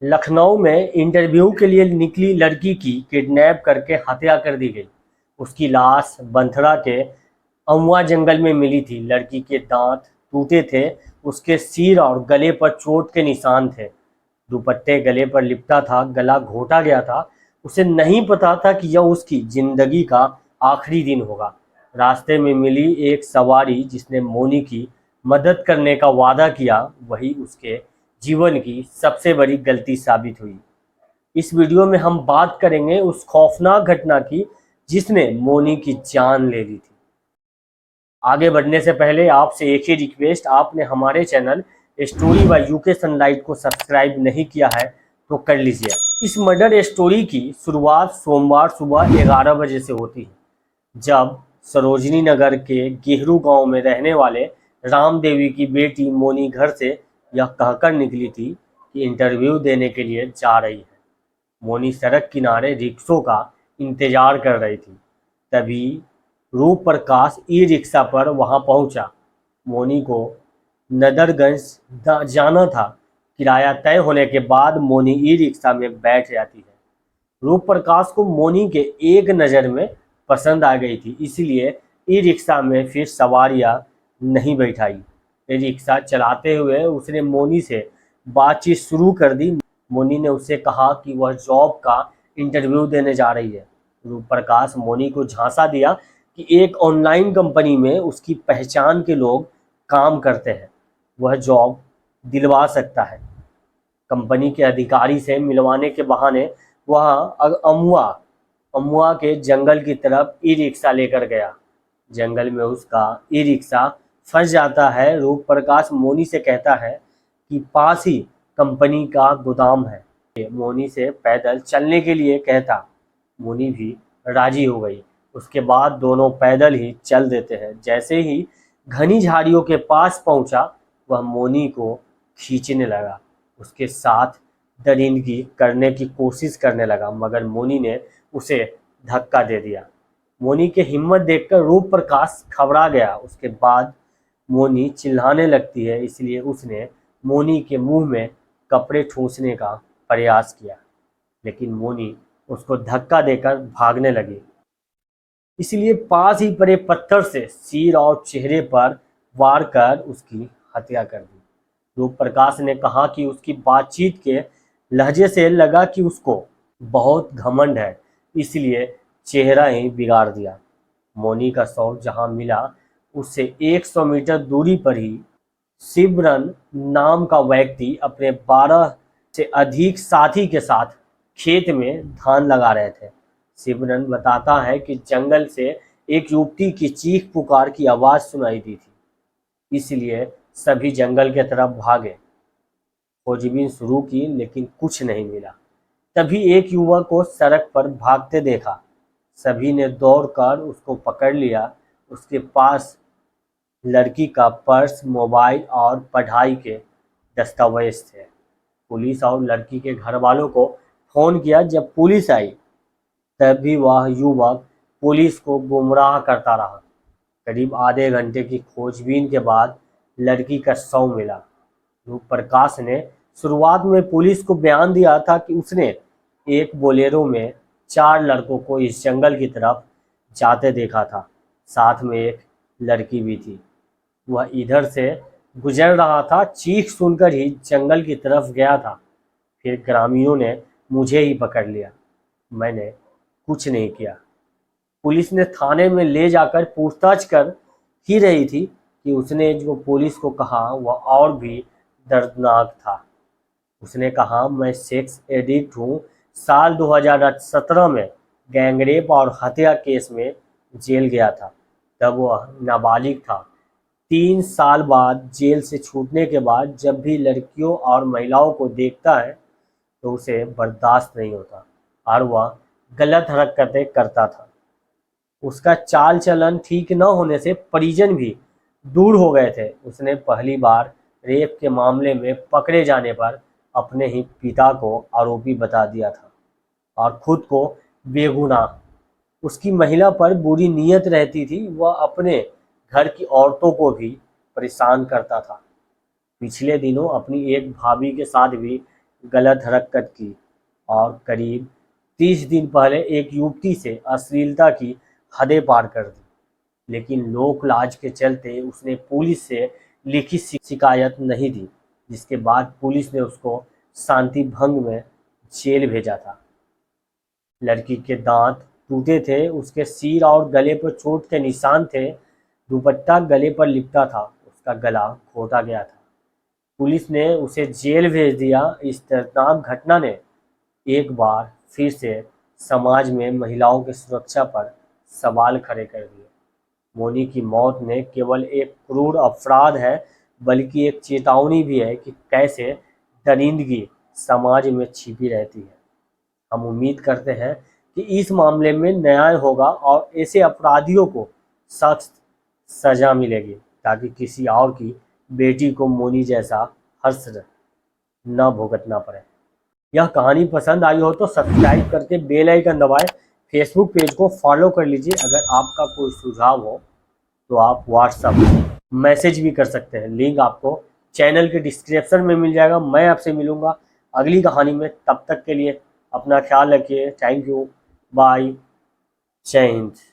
लखनऊ में इंटरव्यू के लिए निकली लड़की की किडनैप करके हत्या कर दी गई। उसकी लाश बंथड़ा के अमवा जंगल में मिली थी। लड़की के दांत टूटे थे, उसके सिर और गले पर चोट के निशान थे। दुपट्टे गले पर लिपटा था, गला घोटा गया था। उसे नहीं पता था कि यह उसकी जिंदगी का आखिरी दिन होगा। रास्ते में मिली एक सवारी जिसने मोनी की मदद करने का वादा किया, वही उसके जीवन की सबसे बड़ी गलती साबित हुई। इस वीडियो में हम बात करेंगे उस खौफनाक घटना की जिसने मोनी की जान ले ली थी। आगे बढ़ने से पहले आपसे एक ही रिक्वेस्ट, आपने हमारे channel story by UK sunlight को सब्सक्राइब नहीं किया है तो कर लीजिए। इस मर्डर स्टोरी की शुरुआत सोमवार सुबह 11 बजे से होती है, जब सरोजनी नगर के गेहरू गांव में रहने वाले राम देवी की बेटी मोनी घर से यह कहकर निकली थी कि इंटरव्यू देने के लिए जा रही है। मोनी सड़क किनारे रिक्शों का इंतजार कर रही थी। तभी रूप प्रकाश ई रिक्शा पर वहां पहुंचा। मोनी को नदरगंज जाना था। किराया तय होने के बाद मोनी ई रिक्शा में बैठ जाती है। रूप प्रकाश को मोनी के एक नज़र में पसंद आ गई थी, इसलिए ई रिक्शा में फिर सवारियां नहीं बैठाई। ई रिक्शा चलाते हुए उसने मोनी से बातचीत शुरू कर दी। मोनी ने उससे कहा कि वह जॉब का इंटरव्यू देने जा रही है। रूप प्रकाश मोनी को झांसा दिया कि एक ऑनलाइन कंपनी में उसकी पहचान के लोग काम करते हैं, वह जॉब दिलवा सकता है। कंपनी के अधिकारी से मिलवाने के बहाने वह अमुआ अमुआ के जंगल की तरफ ई रिक्शा लेकर गया। जंगल में उसका ई रिक्शा फंस जाता है। रूप प्रकाश मोनी से कहता है कि पास ही कंपनी का गोदाम है। मोनी से पैदल चलने के लिए कहता। मोनी भी राजी हो गई। उसके बाद दोनों पैदल ही चल देते हैं। जैसे ही घनी झाड़ियों के पास पहुंचा, वह मोनी को खींचने लगा, उसके साथ दरिंदगी करने की कोशिश करने लगा, मगर मोनी ने उसे धक्का दे दिया। मोनी की हिम्मत देखकर रूप प्रकाश घबरा गया। उसके बाद मोनी चिल्लाने लगती है, इसलिए उसने मोनी के मुंह में कपड़े ठूंसने का प्रयास किया, लेकिन मोनी उसको धक्का देकर भागने लगी। इसलिए पास ही पड़े पत्थर से सिर और चेहरे पर वार कर उसकी हत्या कर दी। रूप प्रकाश ने कहा कि उसकी बातचीत के लहजे से लगा कि उसको बहुत घमंड है, इसलिए चेहरा ही बिगाड़ दिया। मोनी का शव जहां मिला, उससे 100 मीटर दूरी पर ही शिवरन नाम का व्यक्ति अपने 12 से अधिक साथी के साथ खेत में धान लगा रहे थे। शिवरन बताता है कि जंगल से एक युवती की चीख पुकार की आवाज़ सुनाई दी थी, इसलिए सभी जंगल के तरफ भागे। खोजबीन शुरू की, लेकिन कुछ नहीं मिला। तभी एक युवक को सड़क पर भागते देखा। सभी ने दौड़कर उसको पकड़ लिया। उसके पास लड़की का पर्स, मोबाइल और पढ़ाई के दस्तावेज थे। पुलिस और लड़की के घर वालों को फ़ोन किया। जब पुलिस आई, तब भी वह युवक पुलिस को गुमराह करता रहा। करीब आधे घंटे की खोजबीन के बाद लड़की का शव मिला। रूप प्रकाश ने शुरुआत में पुलिस को बयान दिया था कि उसने एक बोलेरो में 4 लड़कों को इस जंगल की तरफ जाते देखा था, साथ में एक लड़की भी थी। वह इधर से गुजर रहा था। चीख सुनकर ही जंगल की तरफ गया था। फिर ग्रामीणों ने मुझे ही पकड़ लिया। मैंने कुछ नहीं किया। पुलिस ने थाने में ले जाकर पूछताछ कर ही रही थी कि उसने जो पुलिस को कहा वह और भी दर्दनाक था। उसने कहा, मैं सेक्स एडिक्ट हूँ। साल 2017 में गैंगरेप और हत्या केस में जेल गया था। तब वह नाबालिग था। 3 साल बाद जेल से छूटने के बाद जब भी लड़कियों और महिलाओं को देखता है तो उसे बर्दाश्त नहीं होता और वह गलत हरकतें करता था। उसका चाल चलन ठीक न होने से परिजन भी दूर हो गए थे। उसने पहली बार रेप के मामले में पकड़े जाने पर अपने ही पिता को आरोपी बता दिया था और खुद को बेगुनाह। उसकी महिला पर बुरी नीयत रहती थी। वह अपने घर की औरतों को भी परेशान करता था। पिछले दिनों अपनी एक भाभी के साथ भी गलत हरकत की और करीब 30 दिन पहले एक युवती से अश्लीलता की हदें पार कर दी, लेकिन लोक लाज के चलते उसने पुलिस से लिखित शिकायत नहीं दी, जिसके बाद पुलिस ने उसको शांति भंग में जेल भेजा था। लड़की के दांत टूटे थे, उसके सिर और गले पर चोट के निशान थे, दुपट्टा गले पर लिपटा था, उसका गला घोटा गया था। पुलिस ने उसे जेल भेज दिया। इस दर्दनाक घटना ने एक बार फिर से समाज में महिलाओं की सुरक्षा पर सवाल खड़े कर दिए। मोनी की मौत ने केवल एक क्रूर अपराध है, बल्कि एक चेतावनी भी है कि कैसे दरिंदगी समाज में छिपी रहती है। हम उम्मीद करते हैं कि इस मामले में न्याय होगा और ऐसे अपराधियों को सख्त सजा मिलेगी, ताकि किसी और की बेटी को मोनी जैसा हश्र न भुगतना पड़े। यह कहानी पसंद आई हो तो सब्सक्राइब करके बेल आइकन दबाएं। फेसबुक पेज को फॉलो कर लीजिए। अगर आपका कोई सुझाव हो तो आप व्हाट्सएप मैसेज भी कर सकते हैं। लिंक आपको चैनल के डिस्क्रिप्शन में मिल जाएगा। मैं आपसे मिलूंगा अगली कहानी में। तब तक के लिए अपना ख्याल रखिए। Thank you. बाय। जय हिंद।